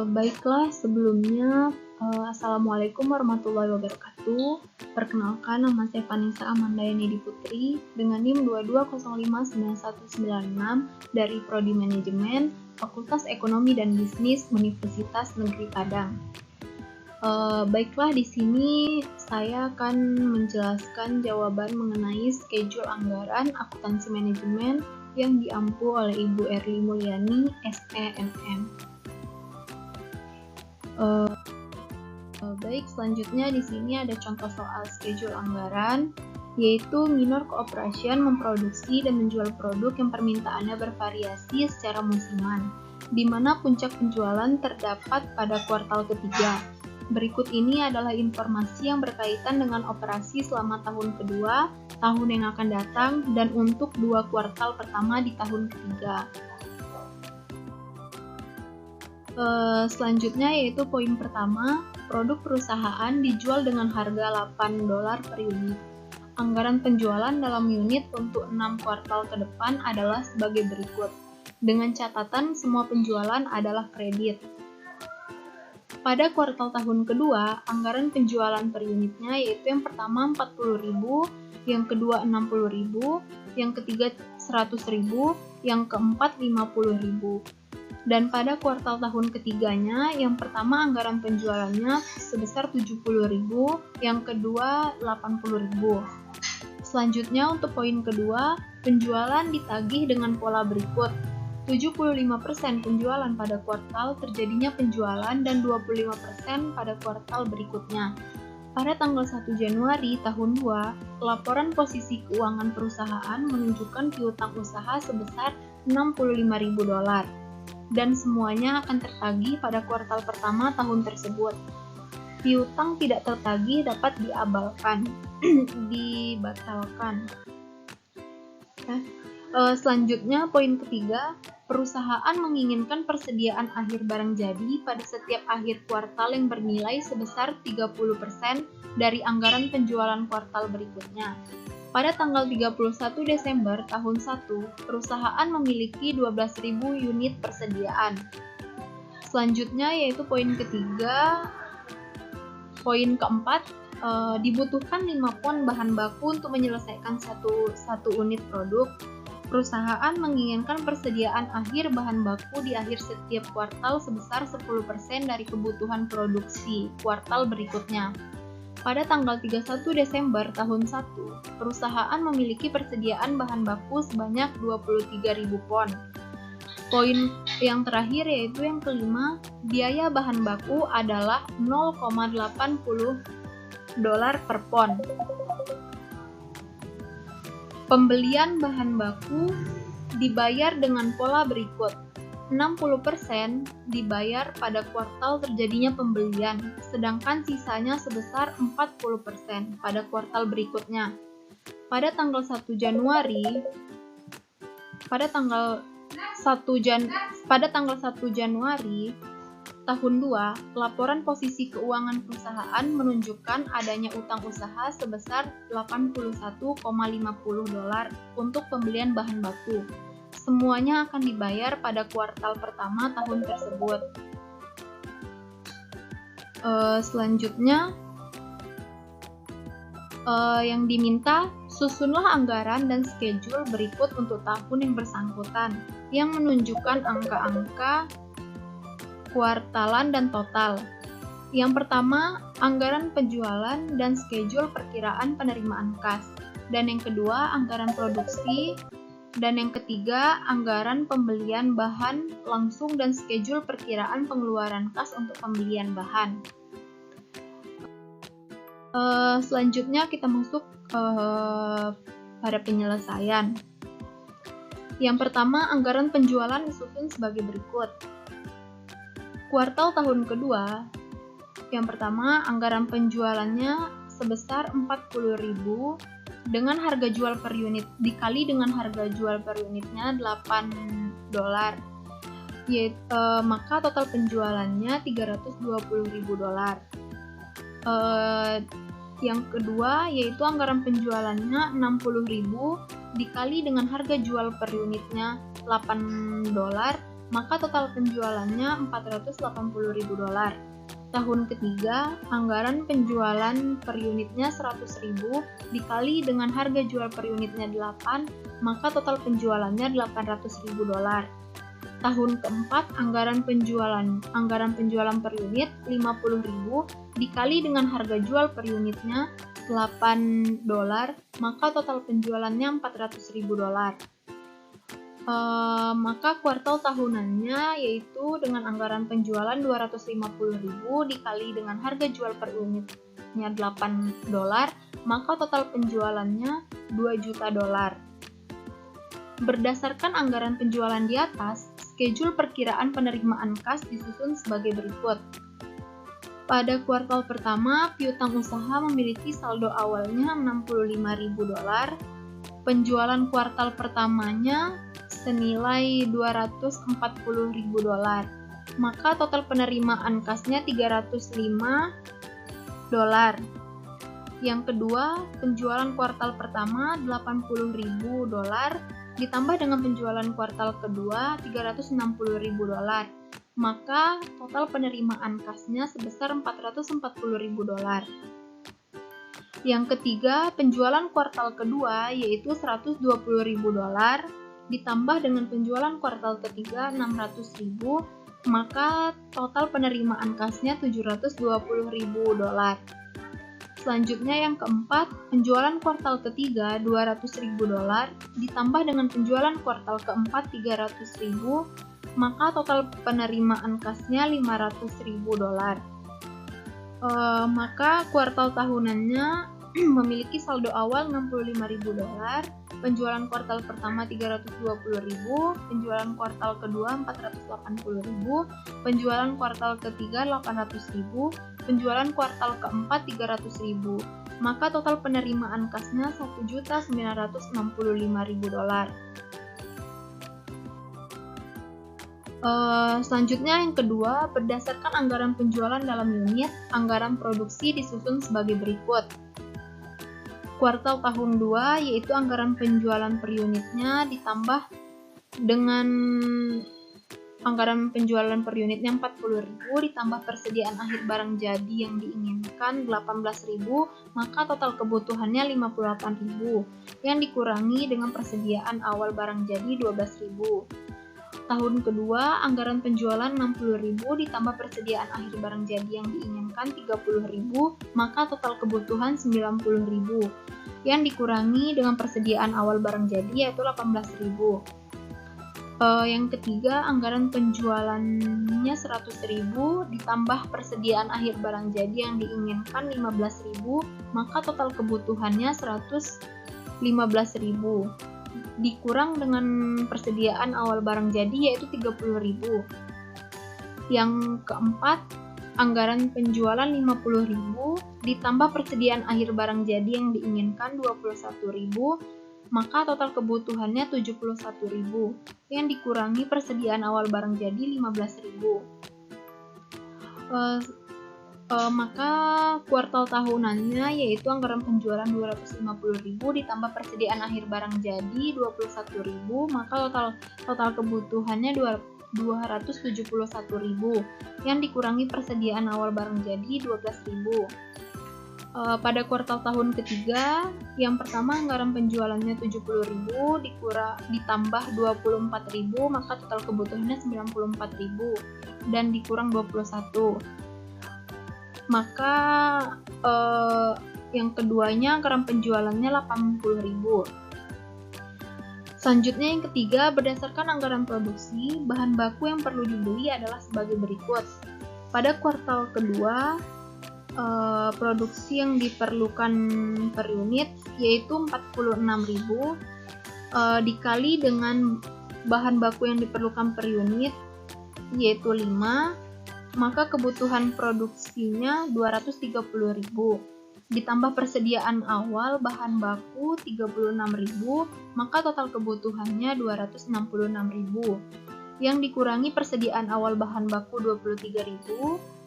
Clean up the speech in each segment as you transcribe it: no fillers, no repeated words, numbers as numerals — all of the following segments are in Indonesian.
Baiklah, sebelumnya, Assalamualaikum warahmatullahi wabarakatuh. Perkenalkan, nama saya Vanessa Amandayani Putri dengan NIM 22059196 dari Prodi Manajemen, Fakultas Ekonomi dan Bisnis Universitas Negeri Padang. Baiklah, di sini saya akan menjelaskan jawaban mengenai schedule anggaran akuntansi manajemen yang diampu oleh Ibu Erli Mulyani, SEMM. Baik, selanjutnya di sini ada contoh soal schedule anggaran, yaitu minor cooperation memproduksi dan menjual produk yang permintaannya bervariasi secara musiman, di mana puncak penjualan terdapat pada kuartal ketiga. Berikut ini adalah informasi yang berkaitan dengan operasi selama tahun kedua, tahun yang akan datang, dan untuk 2 kuartal pertama di tahun ketiga. Selanjutnya yaitu poin pertama, produk perusahaan dijual dengan harga $8 per unit. Anggaran penjualan dalam unit untuk 6 kuartal ke depan adalah sebagai berikut, dengan catatan semua penjualan adalah kredit. Pada kuartal tahun kedua, anggaran penjualan per unitnya yaitu yang pertama 40.000, yang kedua 60.000, yang ketiga 100.000, yang keempat 50.000. Dan pada kuartal tahun ketiganya, yang pertama anggaran penjualannya sebesar 70.000, yang kedua 80.000. Selanjutnya untuk poin kedua, penjualan ditagih dengan pola berikut. 75% penjualan pada kuartal terjadinya penjualan dan 25% pada kuartal berikutnya. Pada tanggal 1 Januari tahun 2, laporan posisi keuangan perusahaan menunjukkan piutang usaha sebesar $65.000. Dan semuanya akan tertagih pada kuartal pertama tahun tersebut. Piutang tidak tertagih dapat dibatalkan. Selanjutnya, poin ketiga, perusahaan menginginkan persediaan akhir barang jadi pada setiap akhir kuartal yang bernilai sebesar 30% dari anggaran penjualan kuartal berikutnya. Pada tanggal 31 Desember tahun 1, perusahaan memiliki 12.000 unit persediaan. Selanjutnya yaitu poin ketiga. Poin keempat, dibutuhkan 5 pon bahan baku untuk menyelesaikan satu unit produk. Perusahaan menginginkan persediaan akhir bahan baku di akhir setiap kuartal sebesar 10% dari kebutuhan produksi kuartal berikutnya. Pada tanggal 31 Desember tahun 1, perusahaan memiliki persediaan bahan baku sebanyak 23.000 pon. Poin yang terakhir yaitu yang kelima, biaya bahan baku adalah $0,80 per pon. Pembelian bahan baku dibayar dengan pola berikut. 60% dibayar pada kuartal terjadinya pembelian, sedangkan sisanya sebesar 40% pada kuartal berikutnya. Pada tanggal 1 Januari tahun 2, laporan posisi keuangan perusahaan menunjukkan adanya utang usaha sebesar $81,50 untuk pembelian bahan baku. Semuanya akan dibayar pada kuartal pertama tahun tersebut. Selanjutnya, yang diminta, susunlah anggaran dan schedule berikut untuk tahun yang bersangkutan, yang menunjukkan angka-angka kuartalan dan total. Yang pertama, anggaran penjualan dan schedule perkiraan penerimaan kas. Dan yang kedua, anggaran produksi. Dan yang ketiga, anggaran pembelian bahan langsung dan schedule perkiraan pengeluaran kas untuk pembelian bahan. Selanjutnya kita masuk pada penyelesaian. Yang pertama, anggaran penjualan disusun sebagai berikut. Kuartal tahun kedua, yang pertama, anggaran penjualannya sebesar 40.000 dengan harga jual per unit dikali dengan harga jual per unitnya $8, maka total penjualannya $320.000. Yang kedua yaitu anggaran penjualannya 60.000 dikali dengan harga jual per unitnya $8, maka total penjualannya 480.000 dolar. Tahun ketiga, anggaran penjualan per unitnya 100.000 dikali dengan harga jual per unitnya 8, maka total penjualannya 800.000 dolar. Tahun keempat, anggaran penjualan per unit 50.000 dikali dengan harga jual per unitnya 8 dolar, maka total penjualannya 400.000 dolar. Maka kuartal tahunannya yaitu dengan anggaran penjualan 250.000 dikali dengan harga jual per unitnya 8 dolar, maka total penjualannya 2 juta dolar. Berdasarkan anggaran penjualan di atas, schedule perkiraan penerimaan kas disusun sebagai berikut. Pada kuartal pertama, piutang usaha memiliki saldo awalnya 65.000 dolar. Penjualan kuartal pertamanya senilai 240.000 dolar. Maka total penerimaan kasnya 305 dolar. Yang kedua, penjualan kuartal pertama 80.000 dolar ditambah dengan penjualan kuartal kedua 360.000 dolar. Maka total penerimaan kasnya sebesar 440.000 dolar. Yang ketiga, penjualan kuartal kedua yaitu 120.000 dolar ditambah dengan penjualan kuartal ketiga 600.000, maka total penerimaan kasnya 720.000 dolar. Selanjutnya yang keempat, penjualan kuartal ketiga 200.000 dolar ditambah dengan penjualan kuartal keempat 300.000, maka total penerimaan kasnya 500.000 dolar. Maka kuartal tahunannya memiliki saldo awal 65.000 dolar, penjualan kuartal pertama 320.000, penjualan kuartal kedua 480.000, penjualan kuartal ketiga 800.000, penjualan kuartal keempat 300.000, maka total penerimaan kasnya 1.965.000 dolar. Selanjutnya yang kedua, berdasarkan anggaran penjualan dalam unit, anggaran produksi disusun sebagai berikut. Kuartal tahun 2 yaitu anggaran penjualan per unitnya ditambah dengan anggaran penjualan per unitnya 40.000 ditambah persediaan akhir barang jadi yang diinginkan 18.000, maka total kebutuhannya 58.000 yang dikurangi dengan persediaan awal barang jadi 12.000. Tahun kedua, anggaran penjualan 60.000 ditambah persediaan akhir barang jadi yang diinginkan 30.000, maka total kebutuhan 90.000 yang dikurangi dengan persediaan awal barang jadi yaitu 18.000. Yang ketiga, anggaran penjualannya 100.000 ditambah persediaan akhir barang jadi yang diinginkan 15.000, maka total kebutuhannya 115.000 dikurang dengan persediaan awal barang jadi yaitu 30.000. Yang keempat, anggaran penjualan 50.000 ditambah persediaan akhir barang jadi yang diinginkan 21.000, maka total kebutuhannya 71.000 yang dikurangi persediaan awal barang jadi 15.000. Maka kuartal tahunannya yaitu anggaran penjualan 250.000 ditambah persediaan akhir barang jadi 21.000, maka total kebutuhannya 271.000 yang dikurangi persediaan awal barang jadi 12.000. Pada kuartal tahun ketiga, yang pertama anggaran penjualannya 70.000 ditambah 24.000, maka total kebutuhannya 94.000 dan dikurang 21. Maka yang keduanya anggaran penjualannya 80.000. Selanjutnya yang ketiga, berdasarkan anggaran produksi, bahan baku yang perlu dibeli adalah sebagai berikut. Pada kuartal kedua, produksi yang diperlukan per unit yaitu 46.000 dikali dengan bahan baku yang diperlukan per unit yaitu 5, maka kebutuhan produksinya 230.000 ditambah persediaan awal bahan baku 36.000, maka total kebutuhannya 266.000 yang dikurangi persediaan awal bahan baku 23.000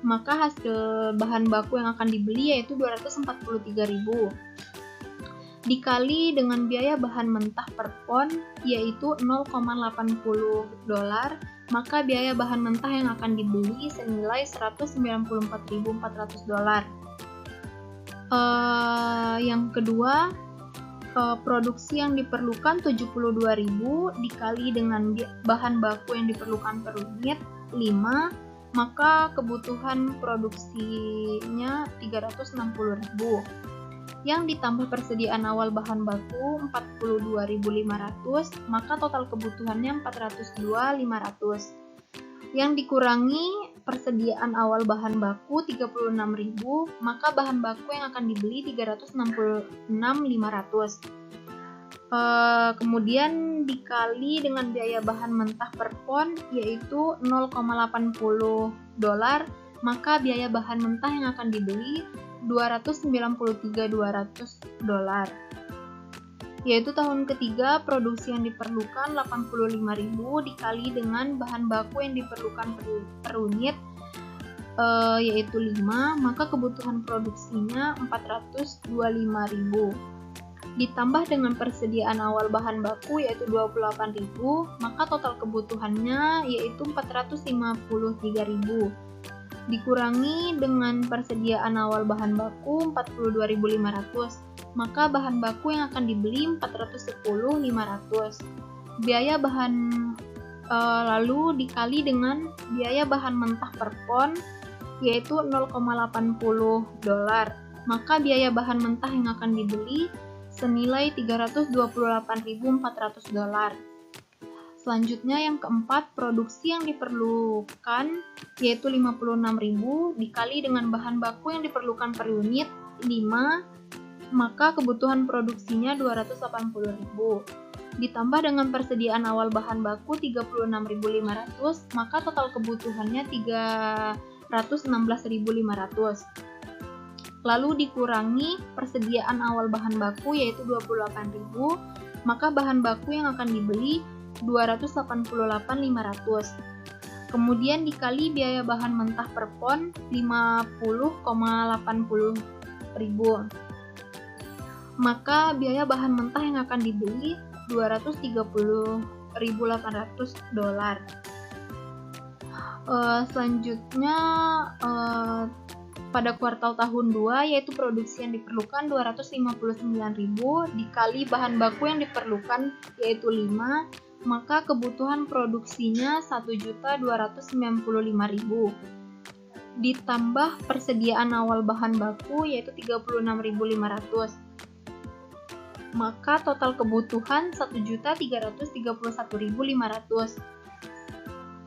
maka hasil bahan baku yang akan dibeli yaitu 243.000. dikali dengan biaya bahan mentah per pon yaitu 0,80 dolar, maka biaya bahan mentah yang akan dibeli senilai 194.400 dolar. Yang kedua, produksi yang diperlukan 72.000 dikali dengan bahan baku yang diperlukan per unit 5, maka kebutuhan produksinya 360.000. Yang ditambah persediaan awal bahan baku 42.500, maka total kebutuhannya 402.500. Yang dikurangi persediaan awal bahan baku 36.000, maka bahan baku yang akan dibeli 366.500. Kemudian dikali dengan biaya bahan mentah per pon yaitu 0,80 dolar, maka biaya bahan mentah yang akan dibeli 293.200 dolar. Yaitu tahun ketiga, produksi yang diperlukan 85.000 dikali dengan bahan baku yang diperlukan per unit yaitu 5, maka kebutuhan produksinya 425.000. Ditambah dengan persediaan awal bahan baku yaitu 28.000, maka total kebutuhannya yaitu 453.000. Dikurangi dengan persediaan awal bahan baku 42.500, maka bahan baku yang akan dibeli 410.500. Biaya bahan lalu dikali dengan biaya bahan mentah per pon yaitu 0,80 dolar, maka biaya bahan mentah yang akan dibeli senilai 328.400 dolar. Selanjutnya yang keempat, produksi yang diperlukan yaitu 56.000 dikali dengan bahan baku yang diperlukan per unit 5, maka kebutuhan produksinya 280.000. Ditambah dengan persediaan awal bahan baku 36.500, maka total kebutuhannya 316.500. Lalu dikurangi persediaan awal bahan baku yaitu 28.000, maka bahan baku yang akan dibeli 288.500. Kemudian dikali biaya bahan mentah per pon 50,80 ribu, maka biaya bahan mentah yang akan dibeli 230.800 dolar. Selanjutnya pada kuartal tahun 2 yaitu produksi yang diperlukan 259.000 dikali bahan baku yang diperlukan yaitu 5, maka kebutuhan produksinya 1.295.000. Ditambah persediaan awal bahan baku yaitu 36.500, maka total kebutuhan 1.331.500.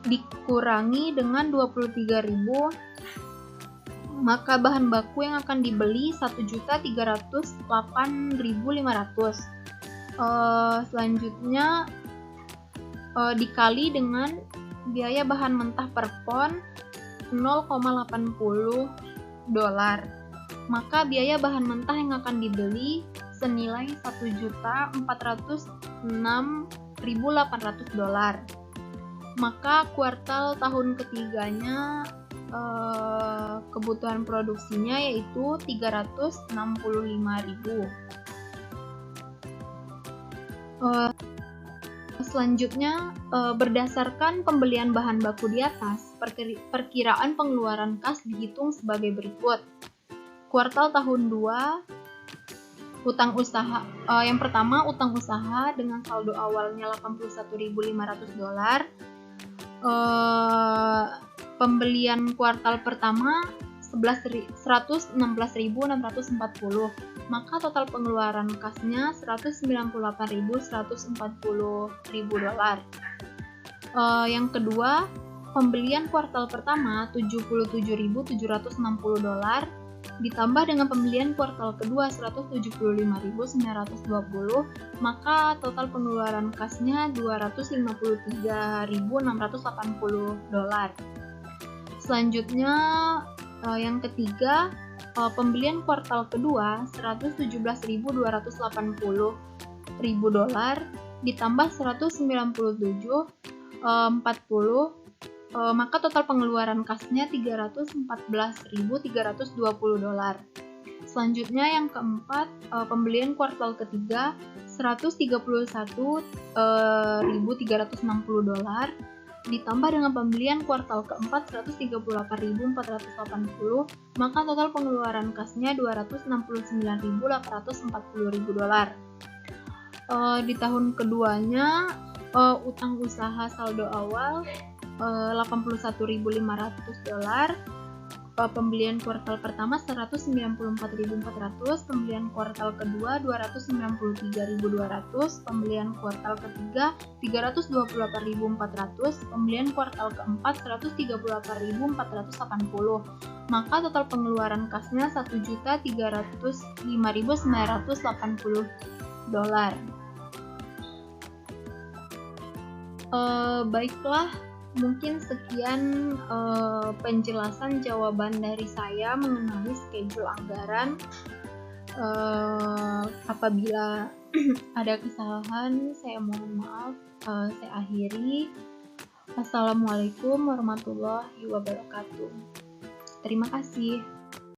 Dikurangi dengan 23.000, maka bahan baku yang akan dibeli 1.308.500. Selanjutnya dikali dengan biaya bahan mentah per pon 0,80 dolar, maka biaya bahan mentah yang akan dibeli senilai 1.406.800 dolar. Maka kuartal tahun ketiganya kebutuhan produksinya yaitu 365.000. Selanjutnya, berdasarkan pembelian bahan baku di atas, perkiraan pengeluaran kas dihitung sebagai berikut. Kuartal tahun 2, utang usaha. Yang pertama, utang usaha dengan saldo awalnya 81.500 dolar. Pembelian kuartal pertama 116.640, maka total pengeluaran kasnya 198.140.000 dolar. Yang kedua, pembelian kuartal pertama 77.760 dolar ditambah dengan pembelian kuartal kedua 175.920, maka total pengeluaran kasnya 253.680 dolar. Selanjutnya yang ketiga, pembelian kuartal kedua 117.280.000 dolar ditambah 197.40, maka total pengeluaran kasnya 314.320 dolar. Selanjutnya yang keempat, pembelian kuartal ketiga $131.360 ditambah dengan pembelian kuartal keempat $138.480, maka total pengeluaran kasnya $269.840. Di tahun keduanya, utang usaha saldo awal $81.500, pembelian kuartal pertama $194.400, pembelian kuartal kedua $293.200, pembelian kuartal ketiga $328.400, pembelian kuartal keempat $138.480, maka total pengeluaran kasnya $1.305.980. Baiklah, mungkin sekian penjelasan jawaban dari saya mengenai schedule anggaran. Apabila ada kesalahan, saya mohon maaf. Saya akhiri. Assalamualaikum warahmatullahi wabarakatuh. Terima kasih.